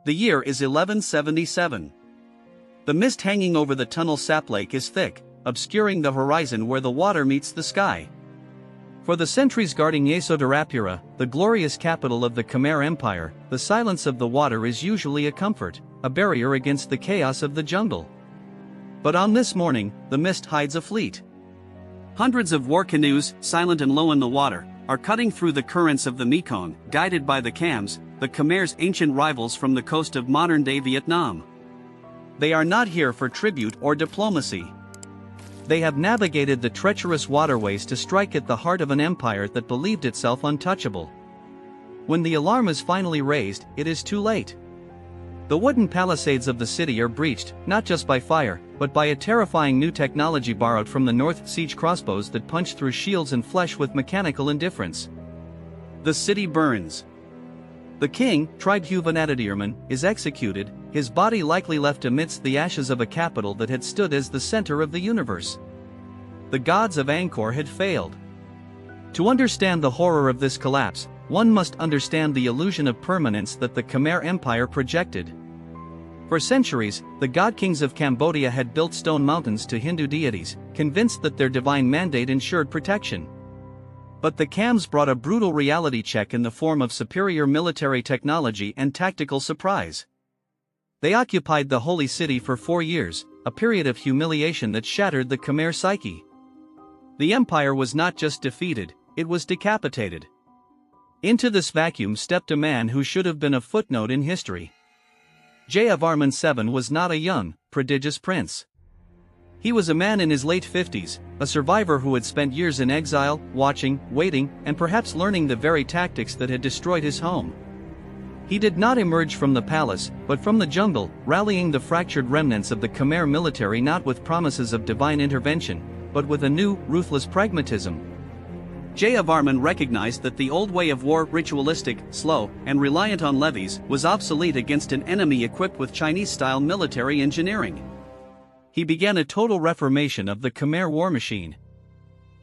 The year is 1177. The mist hanging over the Tonle Sap Lake is thick, obscuring the horizon where the water meets the sky. For the sentries guarding Yesodharapura, the glorious capital of the Khmer Empire, the silence of the water is usually a comfort, a barrier against the chaos of the jungle. But on this morning, the mist hides a fleet. Hundreds of war canoes, silent and low in the water, are cutting through the currents of the Mekong, guided by the Khams, the Khmer's ancient rivals from the coast of modern-day Vietnam. They are not here for tribute or diplomacy. They have navigated the treacherous waterways to strike at the heart of an empire that believed itself untouchable. When the alarm is finally raised, it is too late. The wooden palisades of the city are breached, not just by fire, but by a terrifying new technology borrowed from the North siege crossbows that punch through shields and flesh with mechanical indifference. The city burns. The king, Jayavarman, is executed, his body likely left amidst the ashes of a capital that had stood as the center of the universe. The gods of Angkor had failed. To understand the horror of this collapse, one must understand the illusion of permanence that the Khmer Empire projected. For centuries, the god-kings of Cambodia had built stone mountains to Hindu deities, convinced that their divine mandate ensured protection. But the Khams brought a brutal reality check in the form of superior military technology and tactical surprise. They occupied the holy city for 4 years, a period of humiliation that shattered the Khmer psyche. The empire was not just defeated, it was decapitated. Into this vacuum stepped a man who should have been a footnote in history. Jayavarman VII was not a young, prodigious prince. He was a man in his late 50s, a survivor who had spent years in exile, watching, waiting, and perhaps learning the very tactics that had destroyed his home. He did not emerge from the palace, but from the jungle, rallying the fractured remnants of the Khmer military not with promises of divine intervention, but with a new, ruthless pragmatism. Jayavarman recognized that the old way of war, ritualistic, slow, and reliant on levies, was obsolete against an enemy equipped with Chinese-style military engineering. He began a total reformation of the Khmer war machine.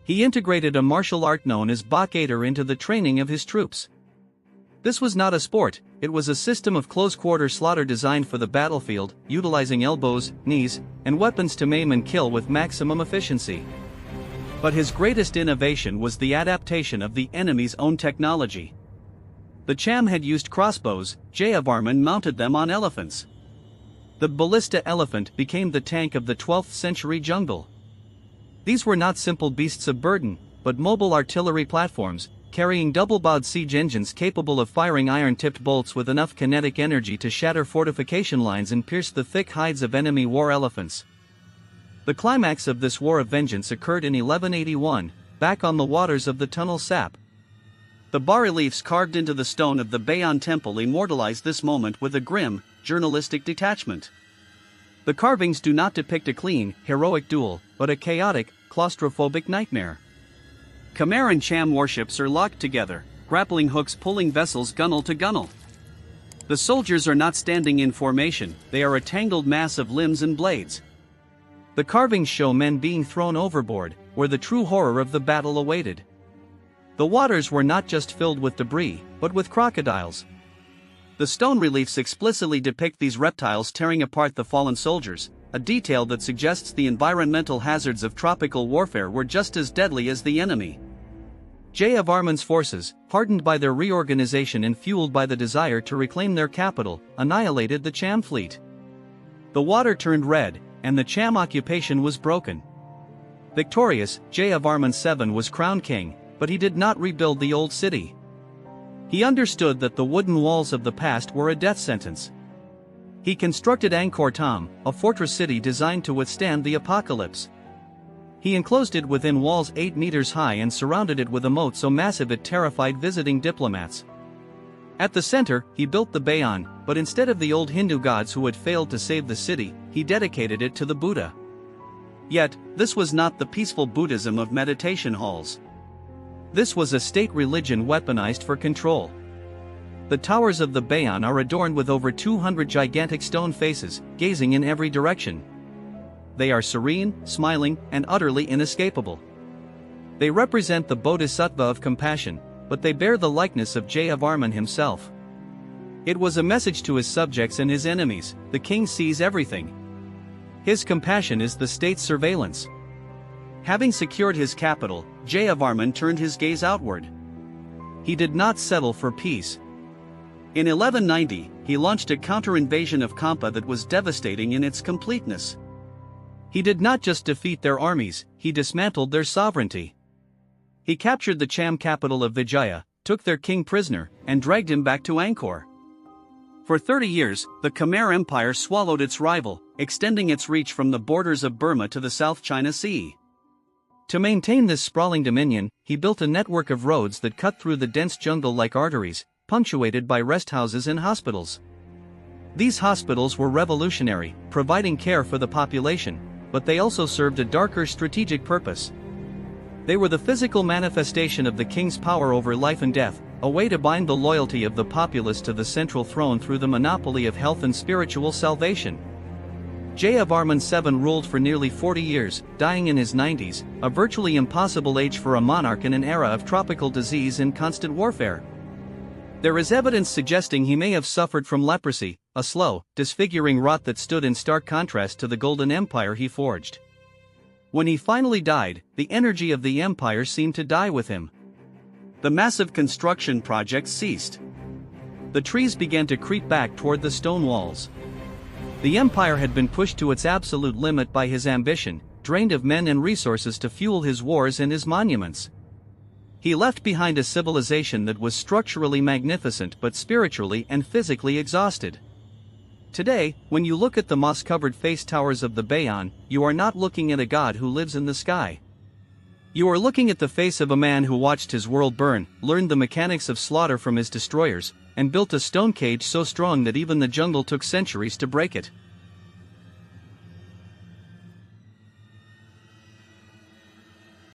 He integrated a martial art known as Bak-Ader into the training of his troops. This was not a sport, it was a system of close-quarter slaughter designed for the battlefield, utilizing elbows, knees, and weapons to maim and kill with maximum efficiency. But his greatest innovation was the adaptation of the enemy's own technology. The Cham had used crossbows, Jayavarman mounted them on elephants. The ballista elephant became the tank of the 12th century jungle. These were not simple beasts of burden, but mobile artillery platforms, carrying double-bowed siege engines capable of firing iron-tipped bolts with enough kinetic energy to shatter fortification lines and pierce the thick hides of enemy war elephants. The climax of this war of vengeance occurred in 1181, back on the waters of the Tonle Sap. The bas-reliefs carved into the stone of the Bayon temple immortalize this moment with a grim, journalistic detachment. The carvings do not depict a clean, heroic duel, but a chaotic, claustrophobic nightmare. Khmer and Cham warships are locked together, grappling hooks pulling vessels gunwale to gunwale. The soldiers are not standing in formation, they are a tangled mass of limbs and blades. The carvings show men being thrown overboard, where the true horror of the battle awaited. The waters were not just filled with debris, but with crocodiles. The stone reliefs explicitly depict these reptiles tearing apart the fallen soldiers, a detail that suggests the environmental hazards of tropical warfare were just as deadly as the enemy. Jayavarman's forces, hardened by their reorganization and fueled by the desire to reclaim their capital, annihilated the Cham fleet. The water turned red, and the Cham occupation was broken. Victorious, Jayavarman VII was crowned king, but he did not rebuild the old city. He understood that the wooden walls of the past were a death sentence. He constructed Angkor Thom, a fortress city designed to withstand the apocalypse. He enclosed it within walls 8 meters high and surrounded it with a moat so massive it terrified visiting diplomats. At the center, he built the Bayon, but instead of the old Hindu gods who had failed to save the city, he dedicated it to the Buddha. Yet, this was not the peaceful Buddhism of meditation halls. This was a state religion weaponized for control. The towers of the Bayon are adorned with over 200 gigantic stone faces, gazing in every direction. They are serene, smiling, and utterly inescapable. They represent the Bodhisattva of compassion, but they bear the likeness of Jayavarman himself. It was a message to his subjects and his enemies: the king sees everything. His compassion is the state's surveillance. Having secured his capital, Jayavarman turned his gaze outward. He did not settle for peace. In 1190, he launched a counter-invasion of Kampa that was devastating in its completeness. He did not just defeat their armies, he dismantled their sovereignty. He captured the Cham capital of Vijaya, took their king prisoner, and dragged him back to Angkor. For 30 years, the Khmer Empire swallowed its rival, extending its reach from the borders of Burma to the South China Sea. To maintain this sprawling dominion, he built a network of roads that cut through the dense jungle like arteries, punctuated by rest houses and hospitals. These hospitals were revolutionary, providing care for the population, but they also served a darker strategic purpose. They were the physical manifestation of the king's power over life and death, a way to bind the loyalty of the populace to the central throne through the monopoly of health and spiritual salvation. Jayavarman VII ruled for nearly 40 years, dying in his 90s, a virtually impossible age for a monarch in an era of tropical disease and constant warfare. There is evidence suggesting he may have suffered from leprosy, a slow, disfiguring rot that stood in stark contrast to the golden empire he forged. When he finally died, the energy of the empire seemed to die with him. The massive construction projects ceased. The trees began to creep back toward the stone walls. The empire had been pushed to its absolute limit by his ambition, drained of men and resources to fuel his wars and his monuments. He left behind a civilization that was structurally magnificent but spiritually and physically exhausted. Today, when you look at the moss-covered face towers of the Bayon, you are not looking at a god who lives in the sky. You are looking at the face of a man who watched his world burn, learned the mechanics of slaughter from his destroyers, and built a stone cage so strong that even the jungle took centuries to break it.